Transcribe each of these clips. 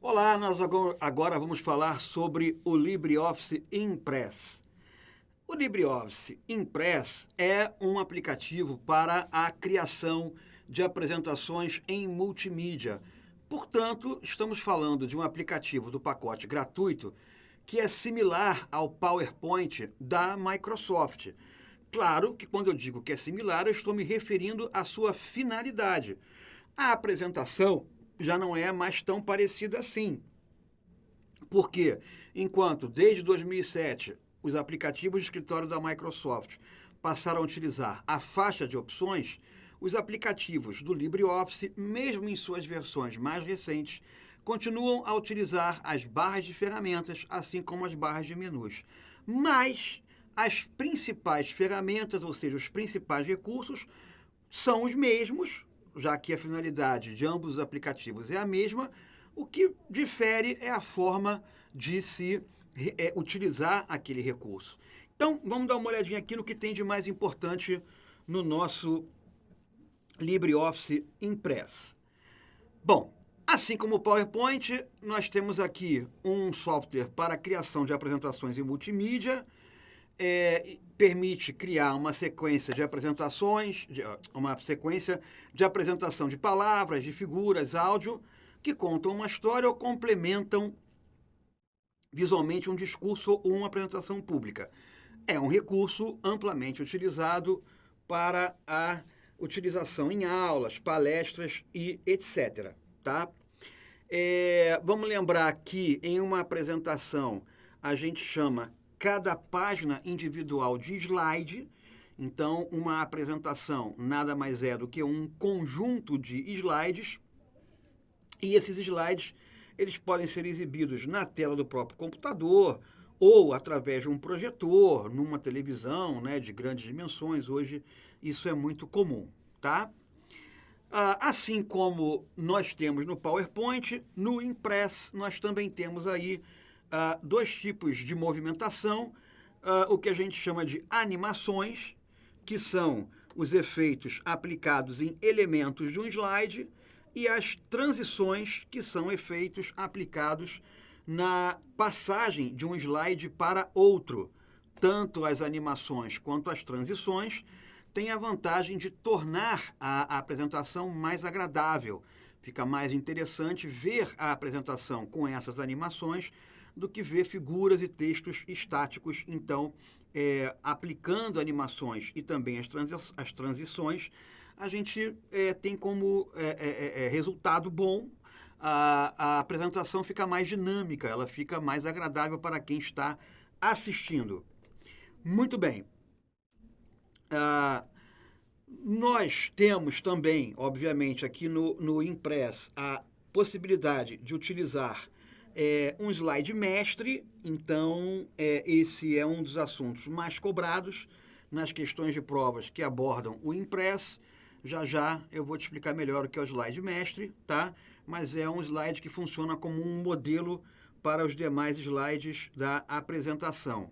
Olá, nós agora vamos falar sobre o LibreOffice Impress. O LibreOffice Impress é um aplicativo para a criação de apresentações em multimídia. Portanto, estamos falando de um aplicativo do pacote gratuito que é similar ao PowerPoint da Microsoft. Claro que quando eu digo que é similar, eu estou me referindo à sua finalidade. A apresentação já não é mais tão parecida assim. Porque, enquanto desde 2007 os aplicativos de escritório da Microsoft passaram a utilizar a faixa de opções, os aplicativos do LibreOffice, mesmo em suas versões mais recentes, continuam a utilizar as barras de ferramentas, assim como as barras de menus. Mas as principais ferramentas, ou seja, os principais recursos, são os mesmos, já que a finalidade de ambos os aplicativos é a mesma. O que difere é a forma de se utilizar aquele recurso. Então, vamos dar uma olhadinha aqui no que tem de mais importante no nosso LibreOffice Impress. Bom, assim como o PowerPoint, nós temos aqui um software para a criação de apresentações em multimídia, permite criar uma sequência de apresentações, uma sequência de apresentação de palavras, de figuras, áudio, que contam uma história ou complementam visualmente um discurso ou uma apresentação pública. É um recurso amplamente utilizado para a utilização em aulas, palestras e etc. Tá? Vamos lembrar que em uma apresentação a gente chama cada página individual de slide. Então, uma apresentação nada mais é do que um conjunto de slides. E esses slides, eles podem ser exibidos na tela do próprio computador ou através de um projetor, numa televisão, né, de grandes dimensões. Hoje isso é muito comum, tá? Assim como nós temos no PowerPoint, no Impress nós também temos aí dois tipos de movimentação, o que a gente chama de animações, que são os efeitos aplicados em elementos de um slide, e as transições, que são efeitos aplicados na passagem de um slide para outro. Tanto as animações quanto as transições têm a vantagem de tornar a apresentação mais agradável. Fica mais interessante ver a apresentação com essas animações do que ver figuras e textos estáticos. Então, aplicando animações e também as transições, a gente tem como resultado bom a apresentação fica mais dinâmica, ela fica mais agradável para quem está assistindo. Muito bem. Nós temos também, obviamente, aqui no Impress, a possibilidade de utilizar um slide mestre. Então, esse é um dos assuntos mais cobrados nas questões de provas que abordam o Impress. Já eu vou te explicar melhor o que é o slide mestre, tá? Mas é um slide que funciona como um modelo para os demais slides da apresentação.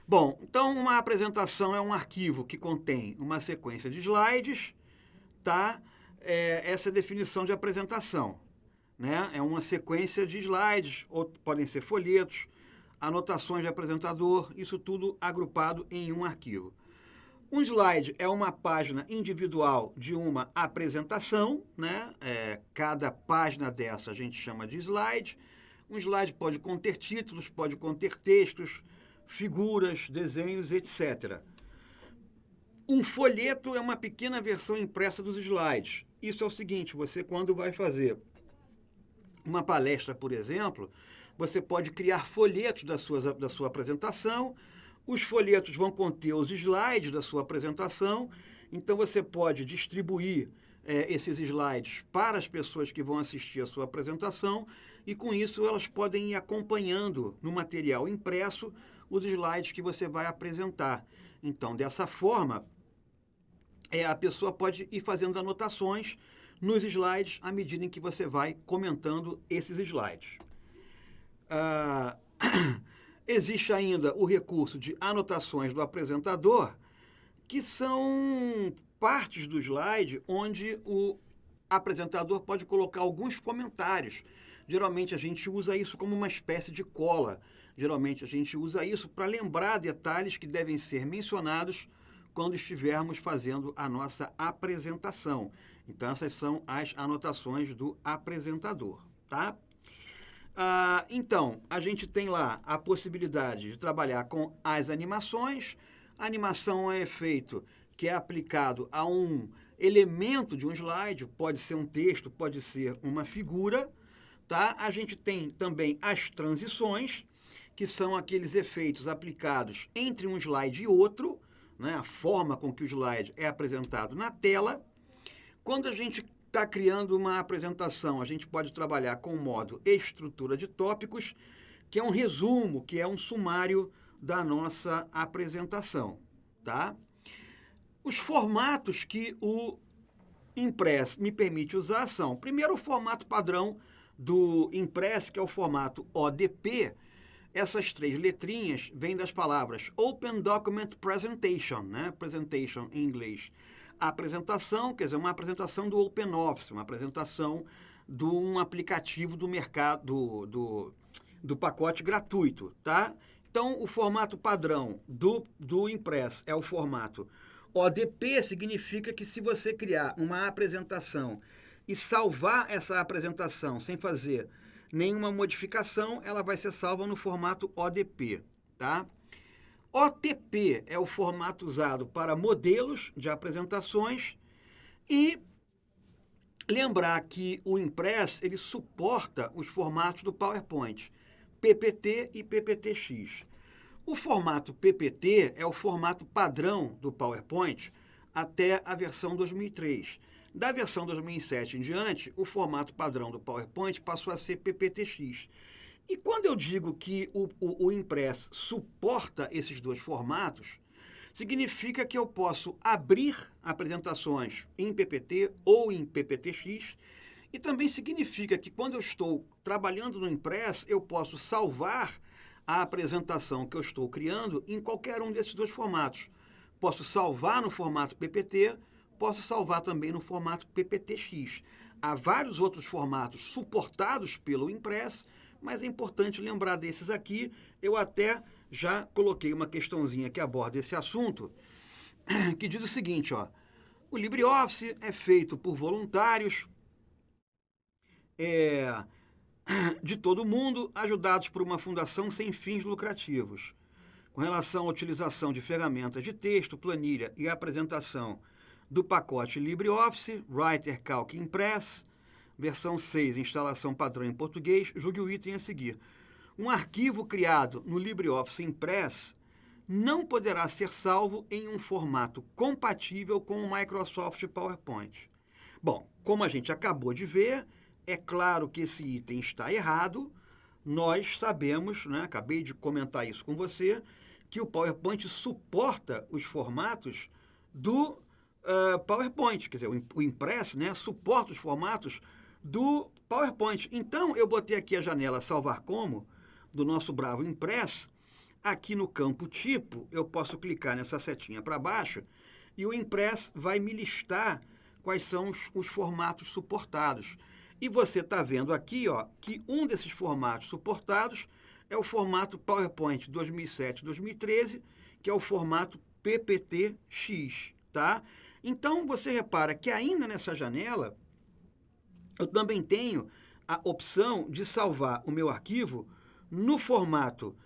Bom, então uma apresentação é um arquivo que contém uma sequência de slides, tá? Essa é a definição de apresentação, né? É uma sequência de slides, ou podem ser folhetos, anotações de apresentador, isso tudo agrupado em um arquivo. Um slide é uma página individual de uma apresentação, né? Cada página dessa a gente chama de slide. Um slide pode conter títulos, pode conter textos, figuras, desenhos, etc. Um folheto é uma pequena versão impressa dos slides. Isso é o seguinte, você quando vai fazer uma palestra, por exemplo, você pode criar folhetos da sua apresentação. Os folhetos vão conter os slides da sua apresentação, então você pode distribuir esses slides para as pessoas que vão assistir a sua apresentação e, com isso, elas podem ir acompanhando no material impresso os slides que você vai apresentar. Então, dessa forma, a pessoa pode ir fazendo anotações nos slides à medida em que você vai comentando esses slides. Existe ainda o recurso de anotações do apresentador, que são partes do slide onde o apresentador pode colocar alguns comentários. Geralmente a gente usa isso como uma espécie de cola. Geralmente a gente usa isso para lembrar detalhes que devem ser mencionados quando estivermos fazendo a nossa apresentação. Então, essas são as anotações do apresentador, tá? Então, a gente tem lá a possibilidade de trabalhar com as animações. A animação é um efeito que é aplicado a um elemento de um slide, pode ser um texto, pode ser uma figura, tá? A gente tem também as transições, que são aqueles efeitos aplicados entre um slide e outro, né? A forma com que o slide é apresentado na tela. Quando a gente está criando uma apresentação, a gente pode trabalhar com o modo estrutura de tópicos, que é um resumo, que é um sumário da nossa apresentação, tá? Os formatos que o Impress me permite usar são, primeiro, o formato padrão do Impress, que é o formato ODP. Essas 3 letrinhas vêm das palavras Open Document Presentation, né? Presentation em inglês. A apresentação, quer dizer, uma apresentação do OpenOffice, uma apresentação de um aplicativo do mercado, do pacote gratuito, tá? Então, o formato padrão do Impress é o formato ODP, significa que se você criar uma apresentação e salvar essa apresentação sem fazer nenhuma modificação, ela vai ser salva no formato ODP, tá? OTP é o formato usado para modelos de apresentações e lembrar que o Impress ele suporta os formatos do PowerPoint, PPT e PPTX. O formato PPT é o formato padrão do PowerPoint até a versão 2003. Da versão 2007 em diante, o formato padrão do PowerPoint passou a ser PPTX. E quando eu digo que o Impress suporta esses 2 formatos, significa que eu posso abrir apresentações em PPT ou em PPTX, e também significa que quando eu estou trabalhando no Impress, eu posso salvar a apresentação que eu estou criando em qualquer um desses 2 formatos. Posso salvar no formato PPT, posso salvar também no formato PPTX. Há vários outros formatos suportados pelo Impress, mas é importante lembrar desses aqui. Eu até já coloquei uma questãozinha que aborda esse assunto, que diz o seguinte, ó: o LibreOffice é feito por voluntários de todo mundo, ajudados por uma fundação sem fins lucrativos. Com relação à utilização de ferramentas de texto, planilha e apresentação do pacote LibreOffice, Writer, Calc e Impress, versão 6, instalação padrão em português, julgue o item a seguir. Um arquivo criado no LibreOffice Impress não poderá ser salvo em um formato compatível com o Microsoft PowerPoint. Bom, como a gente acabou de ver, é claro que esse item está errado. Nós sabemos, né, acabei de comentar isso com você, que o PowerPoint suporta os formatos do PowerPoint, quer dizer, o Impress, né, suporta os formatos do PowerPoint. Então, eu botei aqui a janela Salvar Como, do nosso bravo Impress. Aqui no campo Tipo, eu posso clicar nessa setinha para baixo e o Impress vai me listar quais são os formatos suportados. E você está vendo aqui, ó, que um desses formatos suportados é o formato PowerPoint 2007-2013, que é o formato PPTX, tá? Então, você repara que ainda nessa janela, eu também tenho a opção de salvar o meu arquivo no formato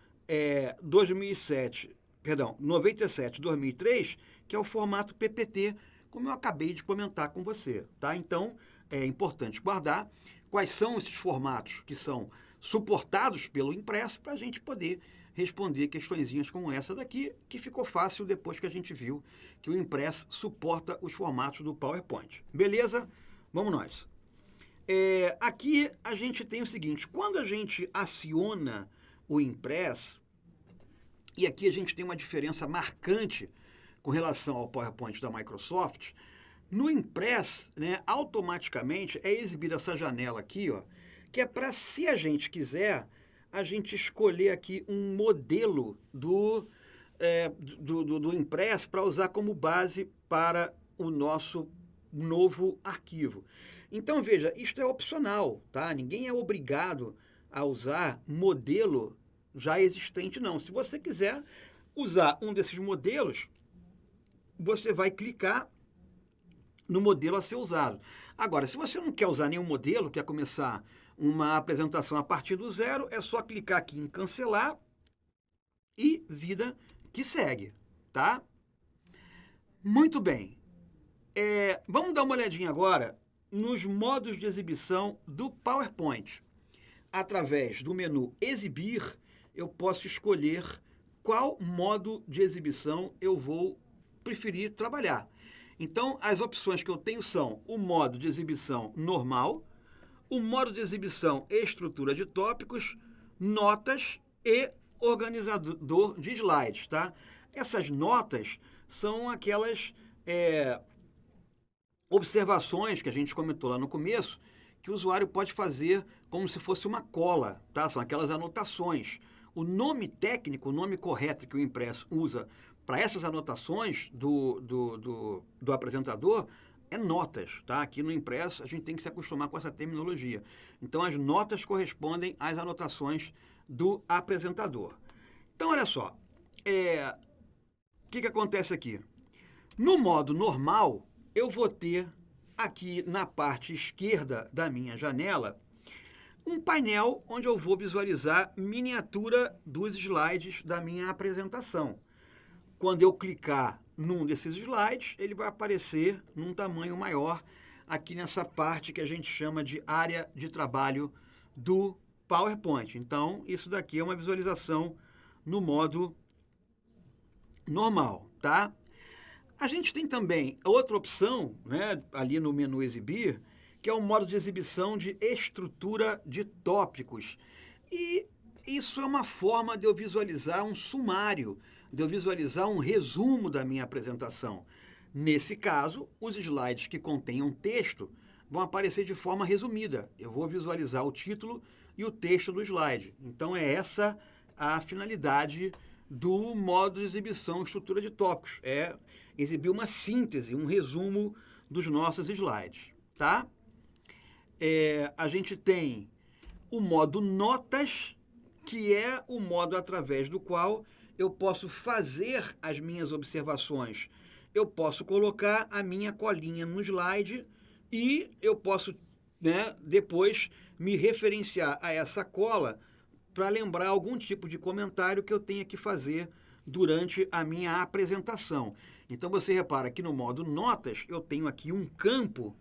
97-2003, que é o formato PPT, como eu acabei de comentar com você, tá? Então, é importante guardar quais são esses formatos que são suportados pelo Impress para a gente poder responder questõezinhas como essa daqui, que ficou fácil depois que a gente viu que o Impress suporta os formatos do PowerPoint. Beleza? Vamos nós. Aqui a gente tem o seguinte: quando a gente aciona o Impress, e aqui a gente tem uma diferença marcante com relação ao PowerPoint da Microsoft, no Impress, né, automaticamente é exibida essa janela aqui, ó, que é para, se a gente quiser, a gente escolher aqui um modelo do Impress para usar como base para o nosso novo arquivo. Então, veja, isto é opcional, tá? Ninguém é obrigado a usar modelo já existente, não. Se você quiser usar um desses modelos, você vai clicar no modelo a ser usado. Agora, se você não quer usar nenhum modelo, quer começar uma apresentação a partir do zero, é só clicar aqui em cancelar e vida que segue, tá? Muito bem. Vamos dar uma olhadinha agora nos modos de exibição do PowerPoint. Através do menu Exibir, eu posso escolher qual modo de exibição eu vou preferir trabalhar. Então, as opções que eu tenho são o modo de exibição normal, o modo de exibição estrutura de tópicos, notas e organizador de slides, tá? Essas notas são aquelas observações que a gente comentou lá no começo, que o usuário pode fazer como se fosse uma cola, tá? São aquelas anotações. O nome técnico, o nome correto que o Impress usa para essas anotações do apresentador é notas, tá? Aqui no Impress a gente tem que se acostumar com essa terminologia. Então, as notas correspondem às anotações do apresentador. Então, olha só, o que acontece aqui? No modo normal, eu vou ter aqui na parte esquerda da minha janela um painel onde eu vou visualizar miniatura dos slides da minha apresentação. Quando eu clicar num desses slides, ele vai aparecer num tamanho maior aqui nessa parte que a gente chama de área de trabalho do PowerPoint. Então, isso daqui é uma visualização no modo normal, tá? A gente tem também outra opção, né, ali no menu Exibir, que é o modo de exibição de estrutura de tópicos. E isso é uma forma de eu visualizar um sumário, de eu visualizar um resumo da minha apresentação. Nesse caso, os slides que contenham texto vão aparecer de forma resumida. Eu vou visualizar o título e o texto do slide. Então, é essa a finalidade do modo de exibição estrutura de tópicos. É exibir uma síntese, um resumo dos nossos slides, tá? A gente tem o modo notas, que é o modo através do qual eu posso fazer as minhas observações. Eu posso colocar a minha colinha no slide e eu posso, né, depois me referenciar a essa cola para lembrar algum tipo de comentário que eu tenha que fazer durante a minha apresentação. Então, você repara que no modo notas, eu tenho aqui um campo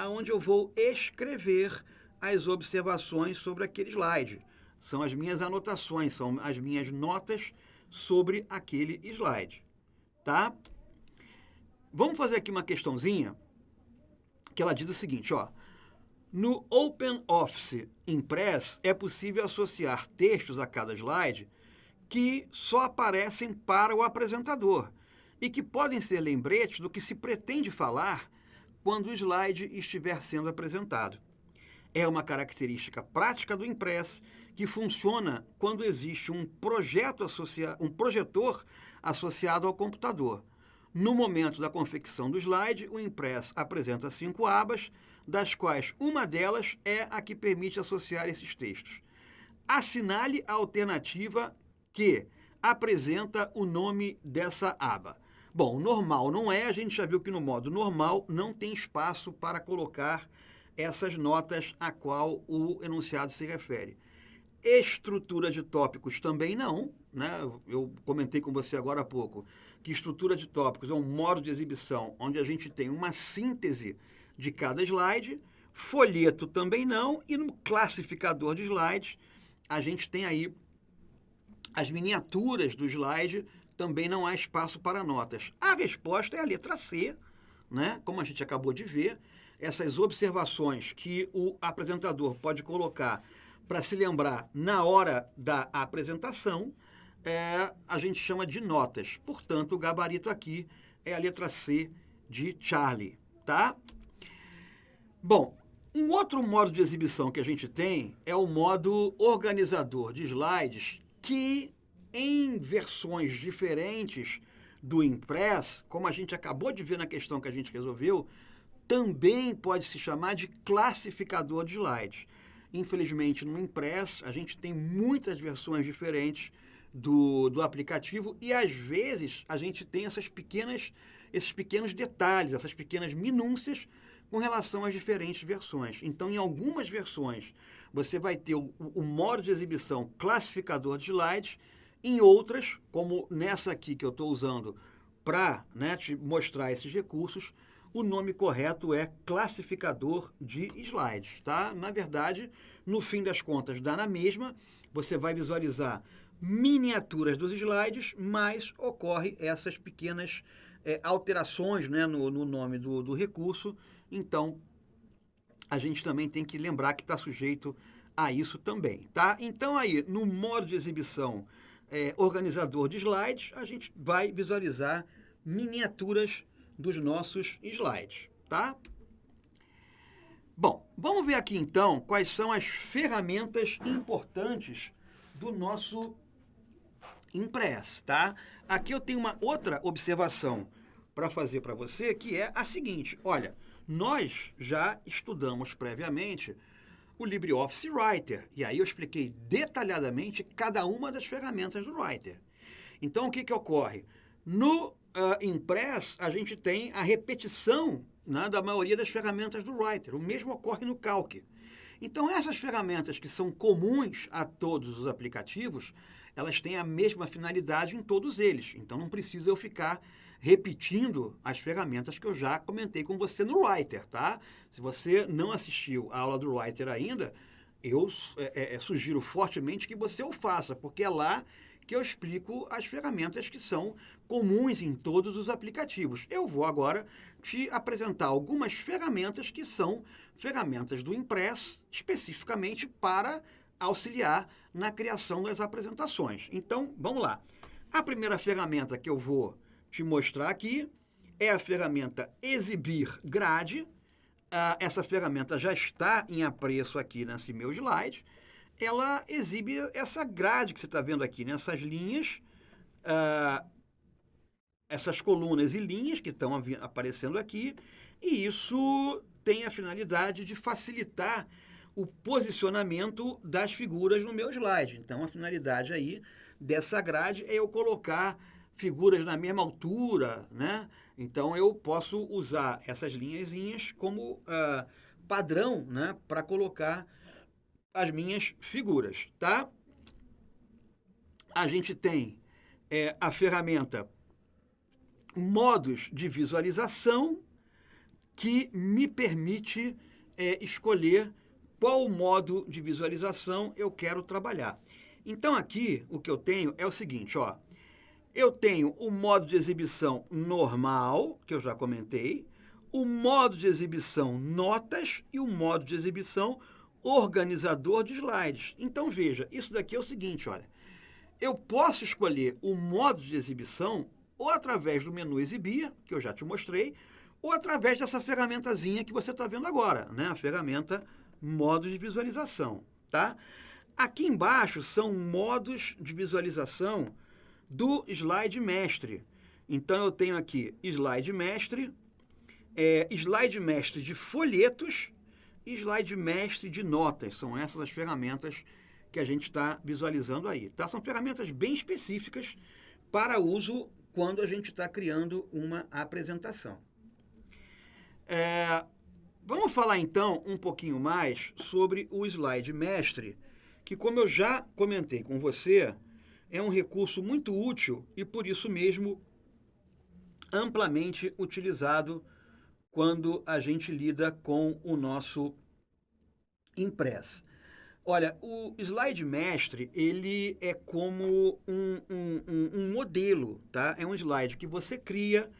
onde eu vou escrever as observações sobre aquele slide. São as minhas anotações, são as minhas notas sobre aquele slide, tá? Vamos fazer aqui uma questãozinha que ela diz o seguinte, ó. No OpenOffice Impress é possível associar textos a cada slide que só aparecem para o apresentador e que podem ser lembretes do que se pretende falar quando o slide estiver sendo apresentado. É uma característica prática do Impress que funciona quando existe um projetor associado ao computador. No momento da confecção do slide, o Impress apresenta 5 abas, das quais uma delas é a que permite associar esses textos. Assinale a alternativa que apresenta o nome dessa aba. Bom, normal não é, a gente já viu que no modo normal não tem espaço para colocar essas notas a qual o enunciado se refere. Estrutura de tópicos também não, né? Eu comentei com você agora há pouco que estrutura de tópicos é um modo de exibição onde a gente tem uma síntese de cada slide, folheto também não, e no classificador de slides a gente tem aí as miniaturas do slide, também não há espaço para notas. A resposta é a letra C, né? Como a gente acabou de ver, essas observações que o apresentador pode colocar para se lembrar na hora da apresentação, a gente chama de notas. Portanto, o gabarito aqui é a letra C de Charlie, tá? Bom, Um outro modo de exibição que a gente tem é o modo organizador de slides, que em versões diferentes do Impress, como a gente acabou de ver na questão que a gente resolveu, também pode se chamar de classificador de slides. Infelizmente, no Impress, a gente tem muitas versões diferentes do aplicativo e, às vezes, a gente tem esses pequenos detalhes, essas pequenas minúcias com relação às diferentes versões. Então, em algumas versões, você vai ter o modo de exibição classificador de slides, em outras, como nessa aqui que eu estou usando para, né, te mostrar esses recursos, o nome correto é classificador de slides, tá? Na verdade, no fim das contas, dá na mesma, você vai visualizar miniaturas dos slides, mas ocorre essas pequenas alterações, né, no nome do recurso. Então, a gente também tem que lembrar que está sujeito a isso também, tá? Então, aí, no modo de exibição organizador de slides, a gente vai visualizar miniaturas dos nossos slides, tá? Bom, vamos ver aqui então quais são as ferramentas importantes do nosso Impress, tá? Aqui eu tenho uma outra observação para fazer para você, que é a seguinte: olha, nós já estudamos previamente o LibreOffice Writer, e aí eu expliquei detalhadamente cada uma das ferramentas do Writer. Então, o que ocorre? No Impress, a gente tem a repetição, né, da maioria das ferramentas do Writer. O mesmo ocorre no Calc. Então, essas ferramentas que são comuns a todos os aplicativos, elas têm a mesma finalidade em todos eles. Então, não precisa eu ficar repetindo as ferramentas que eu já comentei com você no Writer, tá? Se você não assistiu a aula do Writer ainda, eu sugiro fortemente que você o faça, porque é lá que eu explico as ferramentas que são comuns em todos os aplicativos. Eu vou agora te apresentar algumas ferramentas que são ferramentas do Impress, especificamente para auxiliar na criação das apresentações. Então, vamos lá. A primeira ferramenta que eu vou te mostrar aqui é a ferramenta Exibir Grade. Essa ferramenta já está em apreço aqui nesse meu slide. Ela exibe essa grade que você está vendo aqui, nessas linhas, essas colunas e linhas que estão aparecendo aqui, e isso tem a finalidade de facilitar o posicionamento das figuras no meu slide. Então, a finalidade aí dessa grade é eu colocar figuras na mesma altura, né? Então, eu posso usar essas linhazinhas como padrão, né, para colocar as minhas figuras, tá? A gente tem a ferramenta Modos de Visualização, que me permite escolher qual modo de visualização eu quero trabalhar. Então, aqui, o que eu tenho é o seguinte, ó. Eu tenho o modo de exibição normal, que eu já comentei, o modo de exibição notas e o modo de exibição organizador de slides. Então, veja, isso daqui é o seguinte, olha. Eu posso escolher o modo de exibição ou através do menu Exibir, que eu já te mostrei, ou através dessa ferramentazinha que você está vendo agora, né? A ferramenta Modo de Visualização, tá? Aqui embaixo são modos de visualização do slide mestre. Então, eu tenho aqui slide mestre de folhetos e slide mestre de notas. São essas as ferramentas que a gente está visualizando aí, tá? São ferramentas bem específicas para uso quando a gente está criando uma apresentação. Vamos falar, então, um pouquinho mais sobre o slide mestre, que, como eu já comentei com você, é um recurso muito útil e, por isso mesmo, amplamente utilizado quando a gente lida com o nosso Impress. Olha, o slide mestre, ele é como um modelo, tá? É um slide que você cria,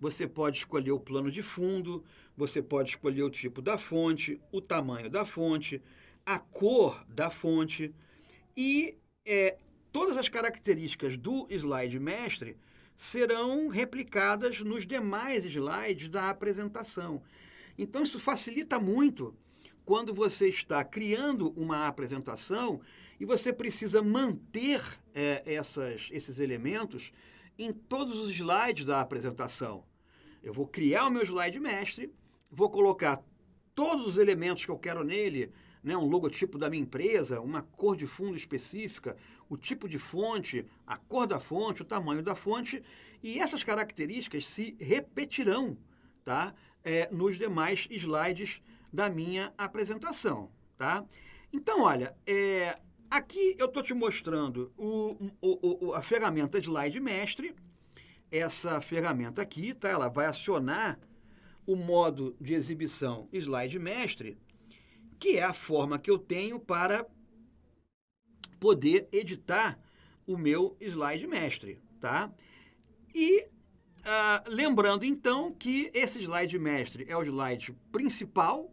você pode escolher o plano de fundo, você pode escolher o tipo da fonte, o tamanho da fonte, a cor da fonte e todas as características do slide mestre serão replicadas nos demais slides da apresentação. Então, isso facilita muito quando você está criando uma apresentação e você precisa manter esses elementos em todos os slides da apresentação. Eu vou criar o meu slide mestre, vou colocar todos os elementos que eu quero nele, né, um logotipo da minha empresa, uma cor de fundo específica, o tipo de fonte, a cor da fonte, o tamanho da fonte, e essas características se repetirão, tá, nos demais slides da minha apresentação. Tá? Então, olha, aqui eu estou te mostrando a ferramenta Slide Mestre. Essa ferramenta aqui, tá? Ela vai acionar o modo de exibição Slide Mestre, que é a forma que eu tenho para poder editar o meu Slide Mestre. Tá? E lembrando, então, que esse Slide Mestre é o slide principal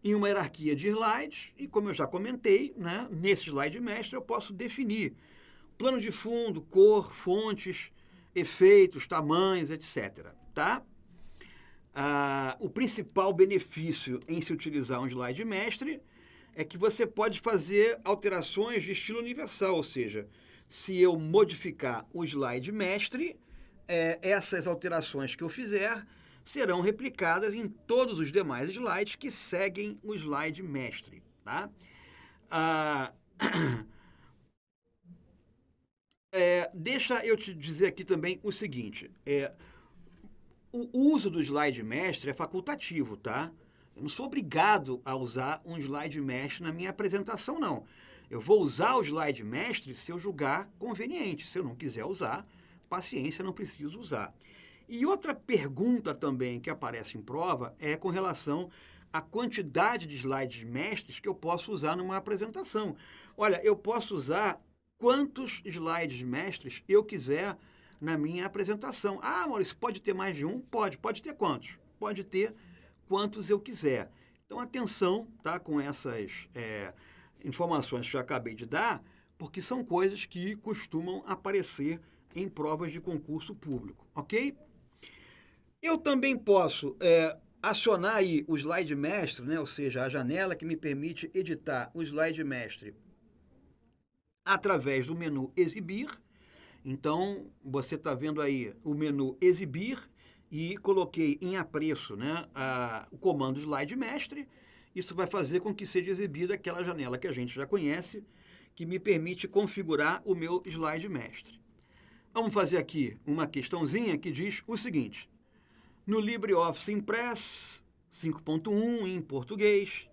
em uma hierarquia de slides, e como eu já comentei, né, nesse slide mestre eu posso definir plano de fundo, cor, fontes, efeitos, tamanhos, etc. Tá? O principal benefício em se utilizar um slide mestre é que você pode fazer alterações de estilo universal, ou seja, se eu modificar o slide mestre, essas alterações que eu fizer serão replicadas em todos os demais slides que seguem o slide mestre. Tá? Deixa eu te dizer aqui também o seguinte, o uso do slide mestre é facultativo, tá? Eu não sou obrigado a usar um slide mestre na minha apresentação, não. Eu vou usar o slide mestre se eu julgar conveniente. Se eu não quiser usar, paciência, não preciso usar. E outra pergunta também que aparece em prova é com relação à quantidade de slides mestres que eu posso usar numa apresentação. Olha, eu posso usar quantos slides mestres eu quiser na minha apresentação. Ah, Maurício, pode ter mais de um? Pode. Pode ter quantos? Pode ter quantos eu quiser. Então, atenção, tá, com essas informações que eu acabei de dar, porque são coisas que costumam aparecer em provas de concurso público, ok? Eu também posso acionar aí o slide mestre, né? Ou seja, a janela que me permite editar o slide mestre através do menu Exibir. Então, você está vendo aí o menu Exibir e coloquei em apreço, né, o comando slide mestre. Isso vai fazer com que seja exibida aquela janela que a gente já conhece, que me permite configurar o meu slide mestre. Vamos fazer aqui uma questãozinha que diz o seguinte: no LibreOffice Impress 5.1 em português,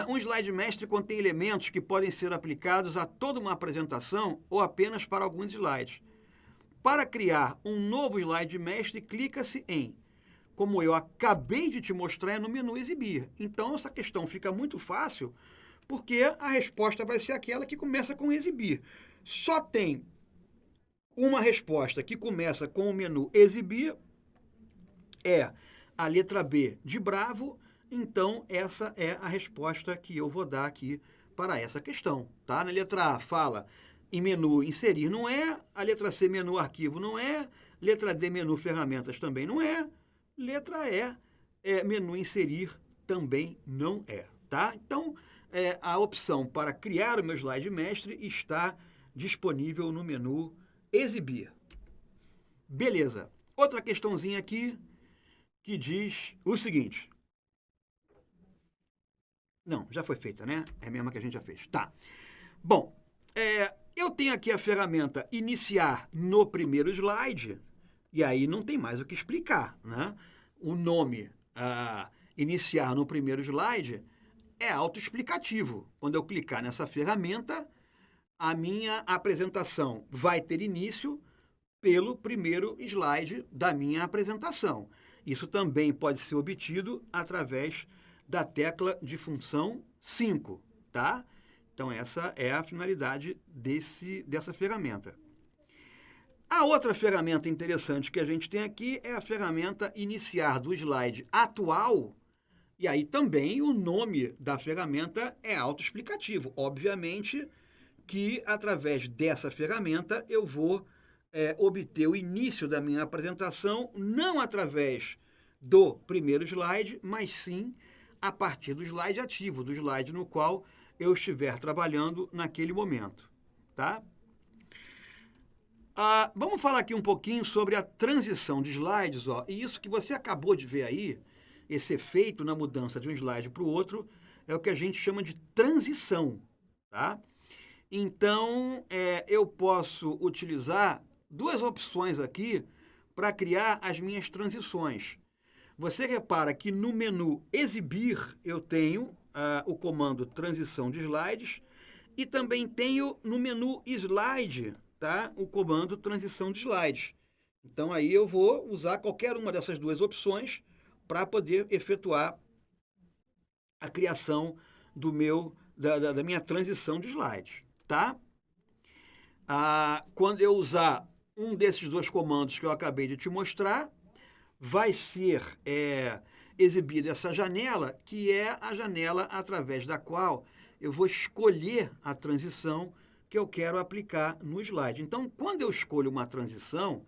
um slide mestre contém elementos que podem ser aplicados a toda uma apresentação ou apenas para alguns slides. Para criar um novo slide mestre, clica-se em, como eu acabei de te mostrar, no menu Exibir. Então, essa questão fica muito fácil, porque a resposta vai ser aquela que começa com Exibir. Só tem uma resposta que começa com o menu Exibir, é a letra B de Bravo. Então, essa é a resposta que eu vou dar aqui para essa questão. Tá? Na letra A fala em menu inserir, não é. A letra C, menu arquivo, não é. Letra D, menu ferramentas, também não é. Letra E, menu inserir, também não é. Tá? Então, a opção para criar o meu slide mestre está disponível no menu Exibir. Beleza. Outra questãozinha aqui que diz o seguinte. Não, já foi feita, né? É a mesma que a gente já fez. Tá. Bom, eu tenho aqui a ferramenta iniciar no primeiro slide, e aí não tem mais o que explicar, né? O nome iniciar no primeiro slide é autoexplicativo. Quando eu clicar nessa ferramenta, a minha apresentação vai ter início pelo primeiro slide da minha apresentação. Isso também pode ser obtido através da tecla de função 5, tá? Então, essa é a finalidade dessa ferramenta. A outra ferramenta interessante que a gente tem aqui é a ferramenta iniciar do slide atual, e aí também o nome da ferramenta é autoexplicativo. Obviamente que, através dessa ferramenta, eu vou obter o início da minha apresentação, não através do primeiro slide, mas sim a partir do slide ativo, do slide no qual eu estiver trabalhando naquele momento, tá? Vamos falar aqui um pouquinho sobre a transição de slides, ó, e isso que você acabou de ver aí, esse efeito na mudança de um slide para o outro, é o que a gente chama de transição, tá? Então, eu posso utilizar duas opções aqui para criar as minhas transições. Você repara que no menu Exibir eu tenho o comando Transição de Slides e também tenho no menu Slide, tá, o comando Transição de Slides. Então aí eu vou usar qualquer uma dessas duas opções para poder efetuar a criação da minha transição de slides, tá? Quando eu usar um desses dois comandos que eu acabei de te mostrar, vai ser exibida essa janela, que é a janela através da qual eu vou escolher a transição que eu quero aplicar no slide. Então, quando eu escolho uma transição,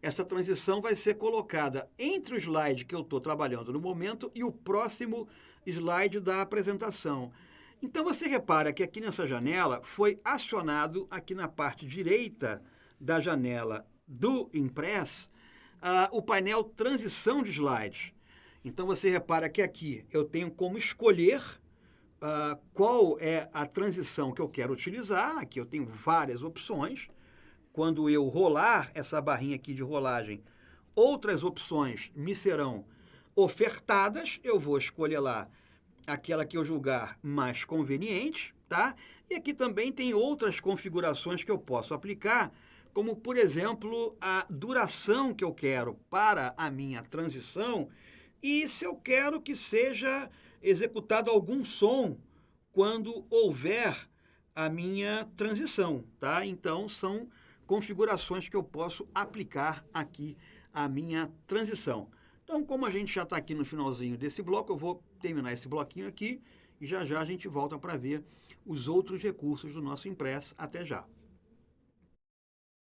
essa transição vai ser colocada entre o slide que eu estou trabalhando no momento e o próximo slide da apresentação. Então, você repara que aqui nessa janela foi acionado, aqui na parte direita da janela do Impress, o painel Transição de Slides. Então, você repara que aqui eu tenho como escolher qual é a transição que eu quero utilizar. Aqui eu tenho várias opções. Quando eu rolar essa barrinha aqui de rolagem, outras opções me serão ofertadas. Eu vou escolher lá aquela que eu julgar mais conveniente, tá? E aqui também tem outras configurações que eu posso aplicar, como, por exemplo, a duração que eu quero para a minha transição e se eu quero que seja executado algum som quando houver a minha transição, tá? Então, são configurações que eu posso aplicar aqui à minha transição. Então, como a gente já está aqui no finalzinho desse bloco, eu vou terminar esse bloquinho aqui e já já a gente volta para ver os outros recursos do nosso Impress. Até já!